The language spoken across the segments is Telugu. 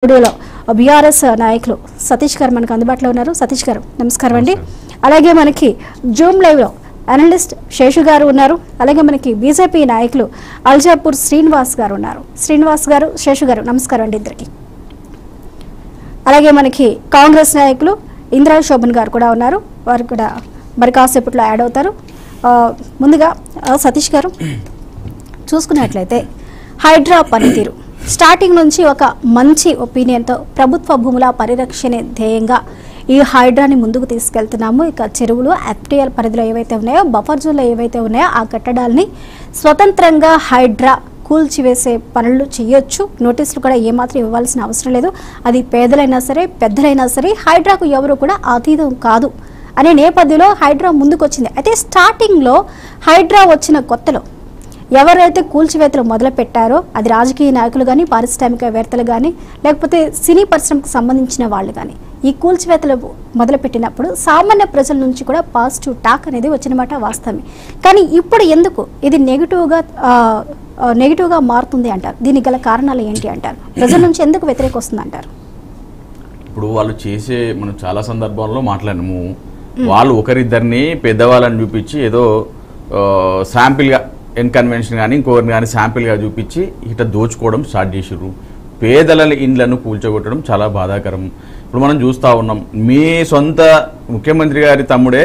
స్టూడియోలో బీఆర్ఎస్ నాయకులు సతీష్ గారు మనకు అందుబాటులో ఉన్నారు. సతీష్ గారు నమస్కారం అండి. అలాగే మనకి జూమ్ లైవ్ లో అనలిస్ట్ శేషు గారు ఉన్నారు. అలాగే మనకి బీజేపీ నాయకులు అల్జాపూర్ శ్రీనివాస్ గారు ఉన్నారు. శ్రీనివాస్ గారు, శేషు గారు నమస్కారం అండి ఇద్దరికి. అలాగే మనకి కాంగ్రెస్ నాయకులు ఇంద్రా శోభన్ గారు కూడా ఉన్నారు. వారు కూడా మరి కాసేపట్లో యాడ్ అవుతారు. ముందుగా సతీష్ గారు చూసుకున్నట్లయితే హైడ్రా పనితీరు స్టార్టింగ్ నుంచి ఒక మంచి ఒపీనియన్తో ప్రభుత్వ భూముల పరిరక్షణ ధ్యేయంగా ఈ హైడ్రాని ముందుకు తీసుకెళ్తున్నాము. ఇక చెరువులు ఎఫ్టీఎల్ పరిధిలో ఏవైతే ఉన్నాయో, బఫర్ జోన్లో ఏవైతే ఉన్నాయో ఆ కట్టడాల్ని స్వతంత్రంగా హైడ్రా కూల్చివేసే పనులు చేయొచ్చు. నోటీసులు కూడా ఏమాత్రం ఇవ్వాల్సిన అవసరం లేదు. అది పేదలైనా సరే పెద్దలైనా సరే హైడ్రాకు ఎవరు కూడా అతీతం కాదు అనే నేపథ్యంలో హైడ్రా ముందుకు వచ్చింది. అయితే స్టార్టింగ్లో హైడ్రా వచ్చిన కొత్తలో ఎవరైతే కూల్చివేతలు మొదలు పెట్టారో అది రాజకీయ నాయకులు కానీ, పారిశ్రామికవేత్తలు కానీ, లేకపోతే సినీ పరిశ్రమకు సంబంధించిన వాళ్ళు కానీ ఈ కూల్చివేతలు మొదలుపెట్టినప్పుడు సామాన్య ప్రజల నుంచి కూడా పాజిటివ్ టాక్ అనేది వచ్చినమాట వాస్తవమే. కానీ ఇప్పుడు ఎందుకు ఇది నెగిటివ్గా మారుతుంది అంటారు? దీనికి గల కారణాలు ఏంటి అంటారు? ప్రజల నుంచి ఎందుకు వ్యతిరేక వస్తుంది అంటారు? ఇప్పుడు వాళ్ళు చేసే మనం చాలా సందర్భాల్లో మాట్లాడినాము. వాళ్ళు ఒకరిద్దరిని పెద్దవాళ్ళని చూపించి ఏదో శాంపిల్గా ఇన్కన్వెన్షన్ కానీ ఇంకొకరిని కానీ శాంపిల్గా చూపించి ఇట్లా దోచుకోవడం స్టార్ట్ చేసిర్రు. పేదల ఇండ్లను కూల్చగొట్టడం చాలా బాధాకరం. ఇప్పుడు మనం చూస్తూ ఉన్నాం, మీ సొంత ముఖ్యమంత్రి గారి తమ్ముడే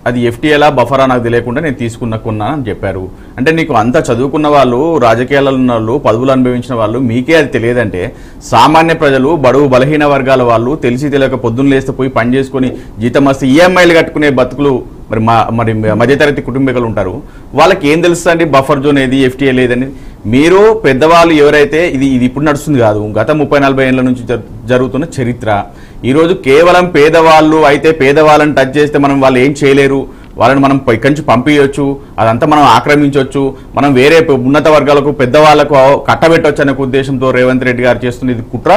అది ఎఫ్టీఎలా బఫరా నాకు తెలియకుండా నేను కొన్నా అని చెప్పారు. అంటే నీకు అంత చదువుకున్న వాళ్ళు, రాజకీయాలలో ఉన్న వాళ్ళు, పదవులు అనుభవించిన వాళ్ళు మీకే అది తెలియదంటే సామాన్య ప్రజలు, బడుగు బలహీన వర్గాల వాళ్ళు తెలిసి తెలియక పొద్దున్న లేస్తే పోయి పని చేసుకొని జీతం వస్తే ఈఎంఐలు కట్టుకునే బతుకులు మరి మధ్యతరగతి కుటుంబీకులు ఉంటారు. వాళ్ళకి ఏం తెలుస్తుంది బఫర్ జోన్ ఏది, ఎఫ్టీఎల్ ఏదని? మీరు పెద్దవాళ్ళు ఎవరైతే ఇది ఇప్పుడు నడుస్తుంది కాదు, గత 30-40 ఏళ్ల నుంచి జరుగుతున్న చరిత్ర. ఈరోజు కేవలం పేదవాళ్ళు అయితే పేదవాళ్ళని టచ్ చేస్తే మనం వాళ్ళు ఏం చేయలేరు, వాళ్ళని మనం ఇక్కడి నుంచి పంపించవచ్చు, అదంతా మనం ఆక్రమించవచ్చు, మనం వేరే ఉన్నత వర్గాలకు పెద్దవాళ్లకు కట్టబెట్టవచ్చు అనే ఉద్దేశంతో రేవంత్ రెడ్డి గారు చేస్తున్న ఇది కుట్ర.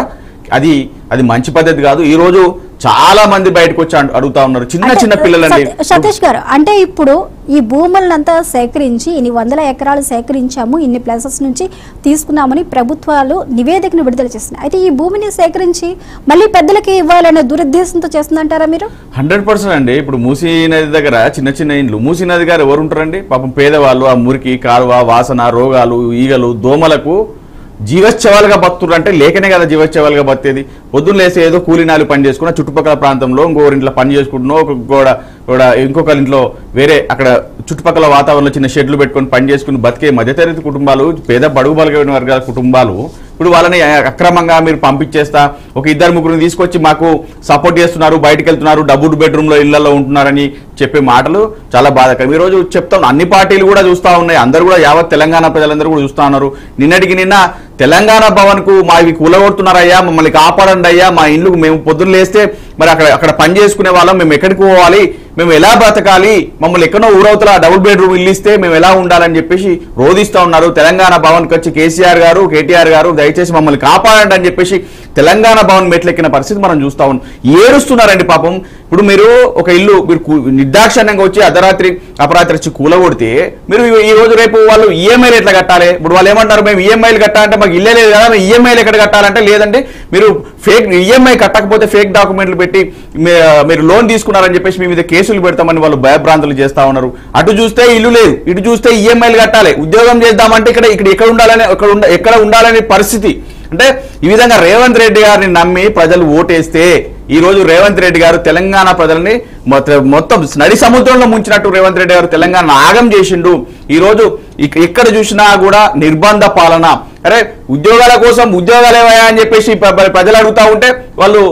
అది మంచి పద్ధతి కాదు. ఈ రోజు చాలా మంది బయటకు వచ్చి అడుగుతా ఉన్నారు, చిన్న పిల్లలండి. సతీష్ గారు, అంటే ఇప్పుడు ఈ భూములంతా సేకరించి ఇన్ని వందల ఎకరాలు సేకరించాము, ఇన్ని ప్లేసెస్ నుంచి తీసుకున్నామని ప్రభుత్వాలు నివేదికను విడుదల చేస్తున్నాయి. అయితే ఈ భూమిని సేకరించి మళ్ళీ పెద్దలకి ఇవ్వాలనే దురుద్దేశంతో చేస్తుందంటారా మీరు? 100% అండి. ఇప్పుడు మూసీ నది దగ్గర చిన్న ఇండ్లు, మూసీ నది గారు ఎవరు ఉంటారండి? పాపం పేదవాళ్ళు. ఆ మురికి, కాలువ, వాసన, రోగాలు, ఈగలు, దోమలకు జీవోత్సవాలుగా బతుకుతారు. అంటే లేకనే కదా జీవోత్సవాలుగా బతికేది. పొద్దున్న లేసి ఏదో కూలీనాలు పని చేసుకున్నా, చుట్టుపక్కల ప్రాంతంలో ఇంకొకరింట్లో పని చేసుకుంటున్నావు, ఇంకొకరి ఇంట్లో వేరే అక్కడ చుట్టుపక్కల వాతావరణంలో చిన్న షెడ్లు పెట్టుకొని పని చేసుకుని బతికే మధ్యతరగతి కుటుంబాలు, పేద బడుగు బలమైన వర్గాల కుటుంబాలు ఇప్పుడు వాళ్ళని అక్రమంగా మీరు పంపించేస్తా ఒక 2-3 తీసుకొచ్చి మాకు సపోర్ట్ చేస్తున్నారు, బయటకు వెళ్తున్నారు, డబుల్ బెడ్రూమ్లో ఇళ్లలో ఉంటున్నారని చెప్పే మాటలు చాలా బాధాకరం. ఈరోజు చెప్తాం, అన్ని పార్టీలు కూడా చూస్తూ ఉన్నాయి, అందరూ కూడా యావత్ తెలంగాణ ప్రజలందరూ కూడా చూస్తూ ఉన్నారు. నిన్న తెలంగాణ భవన్కు ఇవి కూలగొడుతున్నారయ్యా, మమ్మల్ని కాపాడండి అయ్యా, మా ఇల్లు మేము పొద్దున్న లేస్తే మరి అక్కడ పని చేసుకునే వాళ్ళం, మేము ఎక్కడికి పోవాలి, మేము ఎలా బ్రతకాలి, మమ్మల్ని ఎక్కడో ఊరవతల డబుల్ బెడ్రూమ్ ఇల్లు ఇస్తే మేము ఎలా ఉండాలని చెప్పేసి రోధిస్తూ ఉన్నారు. తెలంగాణ భవన్కి వచ్చి కేసీఆర్ గారు, కేటీఆర్ గారు దయచేసి మమ్మల్ని కాపాడండి అని చెప్పేసి తెలంగాణ భవన్ మెట్లెక్కిన పరిస్థితి మనం చూస్తా ఉన్నాం. ఏడుస్తున్నారండి పాపం. ఇప్పుడు మీరు ఒక ఇల్లు మీరు నిర్దాక్షిణ్యంగా వచ్చి అపరాత్రి వచ్చి కూలగొడితే మీరు ఈ రోజు రేపు వాళ్ళు ఈఎంఐలు ఎట్లా కట్టాలి? ఇప్పుడు వాళ్ళు ఏమంటారు, మేము ఈఎంఐలు కట్టాలంటే మాకు ఇల్లే లేదు కదా, మేము ఈఎంఐలు ఎక్కడ కట్టాలంటే లేదండి, మీరు ఫేక్ ఈఎంఐ కట్టకపోతే ఫేక్ డాక్యుమెంట్లు పెట్టి మీరు లోన్ తీసుకున్నారని చెప్పేసి మీ మీద కేసులు పెడతామని వాళ్ళు భయభ్రాంతులు చేస్తా ఉన్నారు. అటు చూస్తే ఇల్లు లేదు, ఇటు చూస్తే ఈఎంఐలు కట్టాలి, ఉద్యోగం చేద్దామంటే ఎక్కడ ఉండాలనే పరిస్థితి. అంటే ఈ విధంగా రేవంత్ రెడ్డి గారిని నమ్మి ప్రజలు ఓటేస్తే ఈ రోజు రేవంత్ రెడ్డి గారు తెలంగాణ ప్రజల్ని మొత్తం నడి సముద్రంలో ముంచినట్టు రేవంత్ రెడ్డి గారు తెలంగాణ ఆగం చేసిండు. ఈ రోజు ఎక్కడ చూసినా కూడా నిర్బంధ పాలన. అరే ఉద్యోగాల కోసం ఉద్యోగాలు ఏవయా అని చెప్పేసి ప్రజలు అడుగుతా ఉంటే వాళ్ళు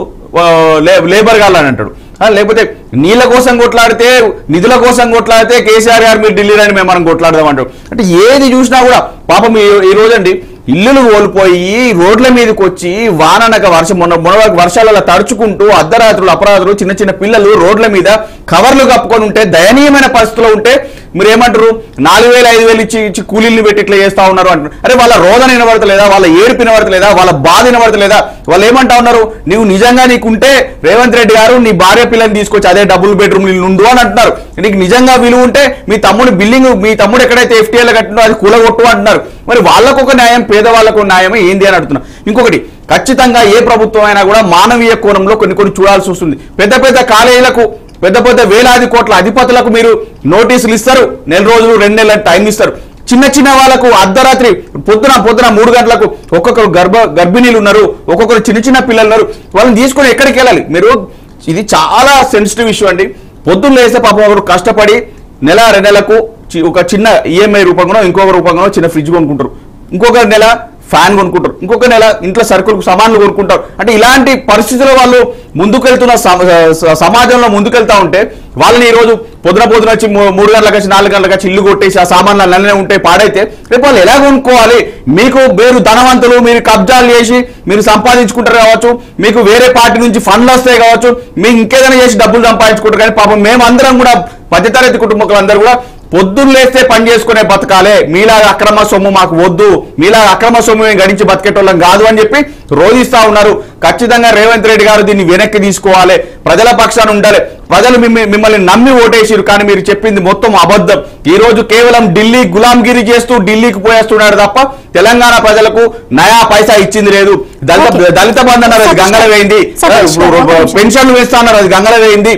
లేబర్ గాళ్ళు అని అంటాడు. లేకపోతే నీళ్ళ కోసం కొట్లాడితే, నిధుల కోసం కొట్లాడితే కేసీఆర్ గారు మీరు ఢిల్లీ అని మనం కొట్లాడదాం అంటారు. అంటే ఏది చూసినా కూడా పాపం ఈ రోజండి ఇల్లులు కోల్పోయి రోడ్ల మీదకి వచ్చి వాననక మొన్న వర్షాలలో తడుచుకుంటూ అర్ధరాత్రులు అపరాత్రులు చిన్న పిల్లలు రోడ్ల మీద కవర్లు కప్పుకొని ఉంటే, దయనీయమైన పరిస్థితిలో ఉంటే మీరు ఏమంటారు 4,000 5,000 ఇచ్చి కూలీల్ని పెట్టి ఇట్లా చేస్తా ఉన్నారు అంటారు. అరే వాళ్ళ రోదన వినబడతలేదా, వాళ్ళ ఏడుపు వినబడతలేదా, వాళ్ళ బాధ వినబడతలేదా? వాళ్ళు ఏమంటా ఉన్నారు, నువ్వు నిజంగా నీకుంటే రేవంత్ రెడ్డి గారు నీ భార్య పిల్లని తీసుకొచ్చి అదే డబుల్ బెడ్రూమ్ నుండు అని అంటున్నారు. నీకు నిజంగా విలువ ఉంటే మీ తమ్ముడు బిల్డింగ్, మీ తమ్ముడు ఎక్కడైతే FTL కట్టినో అది కూలగొట్టు అంటున్నారు. మరి వాళ్ళకు ఒక న్యాయం, పేదవాళ్ళకు న్యాయం ఏంది అని అడుగుతున్నా. ఇంకొకటి, ఖచ్చితంగా ఏ ప్రభుత్వం అయినా కూడా మానవీయ కోణంలో కొన్ని చూడాల్సి వస్తుంది. పెద్ద పెద్ద కాలేజీలకు, పెద్ద వేలాది కోట్ల అధిపతులకు మీరు నోటీసులు ఇస్తారు, 1 నెల రోజులు 2 నెలల టైం ఇస్తారు. చిన్న వాళ్ళకు అర్ధరాత్రి పొద్దున 3 గంటలకు ఒక్కొక్కరు గర్భిణీలు ఉన్నారు, ఒక్కొక్కరు చిన్న పిల్లలు ఉన్నారు. వాళ్ళని తీసుకొని ఎక్కడికి వెళ్ళాలి మీరు? ఇది చాలా సెన్సిటివ్ ఇష్యూ అండి. పొద్దున్న లేస్తే పాపం ఒకరు కష్టపడి 1 నెల 2 నెలలకు ఒక చిన్న EMI రూపంలో, ఇంకొక రూపంలో చిన్న ఫ్రిడ్జ్ కొనుక్కుంటారు, ఇంకొక నెల ఫ్యాన్ కొనుక్కుంటారు, ఇంకొక నెల ఇంట్లో సరుకులకు సామాన్లు కొనుక్కుంటారు. అంటే ఇలాంటి పరిస్థితుల్లో వాళ్ళు ముందుకెళ్తున్న సమాజంలో ముందుకెళ్తా ఉంటే వాళ్ళని ఈరోజు పొద్దున వచ్చి 3 గంటలకు వచ్చి 4 గంటలకు వచ్చి ఇల్లు కొట్టేసి ఆ సామాన్లు అన్నీ ఉంటే పాడైతే రేపు వాళ్ళు ఎలా కొనుక్కోవాలి? మీకు మీరు ధనవంతులు, మీరు కబ్జాలు చేసి మీరు సంపాదించుకుంటారు కావచ్చు, మీకు వేరే పార్టీ నుంచి ఫండ్లు వస్తాయి కావచ్చు, మీకు ఇంకేదైనా చేసి డబ్బులు సంపాదించుకుంటారు. కానీ పాపం మేమందరం కూడా మధ్యతరగతి కుటుంబకులందరూ కూడా పొద్దున్న లేస్తే పని చేసుకునే బతకాలే, మీలాగా అక్రమ సొమ్ము మాకు వద్దు, మీలాగా అక్రమ సొమ్ము గడించి బతికేటోళ్ళం కాదు అని చెప్పి రోధిస్తా ఉన్నారు. ఖచ్చితంగా రేవంత్ రెడ్డి గారు దీన్ని వెనక్కి తీసుకోవాలి, ప్రజల పక్షాన ఉండాలి. ప్రజలు మిమ్మల్ని నమ్మి ఓటేసిరు, కానీ మీరు చెప్పింది మొత్తం అబద్ధం. ఈ రోజు కేవలం ఢిల్లీ గులాంగిరి చేస్తూ ఢిల్లీకి పోయేస్తున్నాడు తప్ప తెలంగాణ ప్రజలకు నయా పైసా ఇచ్చింది లేదు. దళిత బంధు అన్నారు, అది గంగల వేయింది. పెన్షన్లు వేస్తా అన్నారు, అది గంగల వేయింది.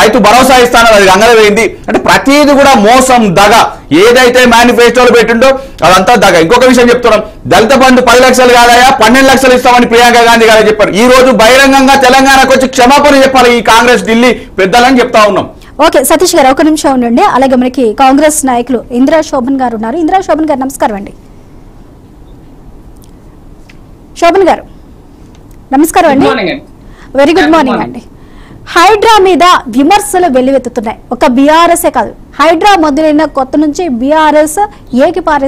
రైతు భరోసా ఇస్తానన్నారు, అది గంగల వేయింది. అంటే ప్రతిది కూడా మోసం, దగ. ఏదైతే మేనిఫెస్టోలో పెట్టిండో అదంతా దగ. ఇంకొక విషయం చెప్తున్నాం, దళిత బంధు 10 లక్షలు కాదయా 12 లక్షలు ఇస్తామని ప్రియాంక గాంధీ గారు చెప్పారు. ఈ రోజు బహిరంగంగా తెలంగాణకు వచ్చి క్షమాపణ చెప్పాలి ఈ కాంగ్రెస్ ఢిల్లీ పెద్దలని చెప్తా ఉన్నాం. ఓకే సతీష్ గారు, ఒక నిమిషం ఉండండి. అలాగే మనకి కాంగ్రెస్ నాయకులు ఇందిరా శోభన్ గారు ఉన్నారు. ఇందిరా శోభన్ గారు నమస్కారం అండి. శోభన్ గారు నమస్కారం అండి. వెరీ గుడ్ మార్నింగ్ అండి. హైడ్రా మీద విమర్శలు వెల్లువెత్తుతున్నాయి. ఒక బీఆర్ఎస్ఏ కాదు, హైడ్రా మొదలైన కొత్త నుంచి బీఆర్ఎస్ ఏకిపారే